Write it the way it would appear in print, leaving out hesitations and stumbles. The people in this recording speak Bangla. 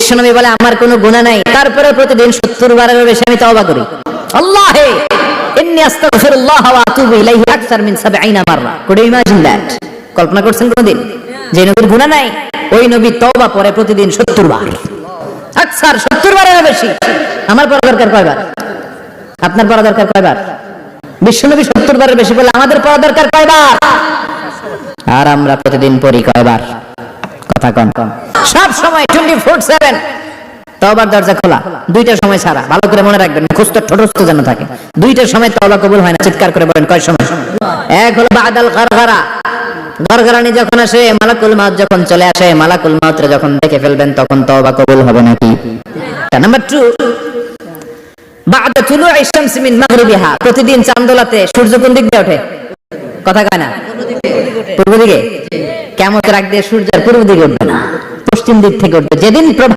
বিশ্বনবী বলে আমার কোনো গুনাহ নাই, তারপরে প্রতিদিন 70 বারের বেশি আমি তওবা করি। আল্লাহে ইন্নী আস্তাগফিরুল্লাহ ওয়া আতুবু ইলাইহি আকসার মিন 70 মাররা। Could you imagine that? কল্পনা করছেন কোনদিন যে নবীর গুনাহ নাই, ওই নবী তওবা করে প্রতিদিন 70 বার, আকসার 70 বারের বেশি। আমার পড়া দরকার কয়বার? আপনার পড়া দরকার কয়বার? বিশ্বনবী 70 বারের বেশি বলে আমাদের পড়া দরকার কয়বার? আর আমরা প্রতিদিন পড়ি কয়বার? কথা কন। সব সময় 24/7 তওবার দরজা খোলা, দুইটার সময় ছাড়া। ভালো করে মনে রাখবেন, মুখস্থ ঠোঁটস্থ যেন থাকে। দুইটার সময় তওবা কবুল হয় না। চিৎকার করে বলেন কয় সময়? এক হলো বাদাল গারগারা, গরগরানি যখন আসে, মালাকুল মাউত যখন চলে আসে, মালাকুল মাউতরে যখন দেখে ফেলবেন তখন তওবা কবুল হবে নাকি? নাম্বার 2, বাদা তুলুই শামসি মিন মাগরিবিহা, প্রতিদিন চাঁদোলাতে সূর্য কোন দিক দিয়ে ওঠে? কথা কয় না? পূর্ব দিকে। কিয়ামতের আগ দিয়ে সূর্য পূর্ব দিকে উঠবে না, পশ্চিম দিক থেকে উঠবে। যেদিন প্রভাত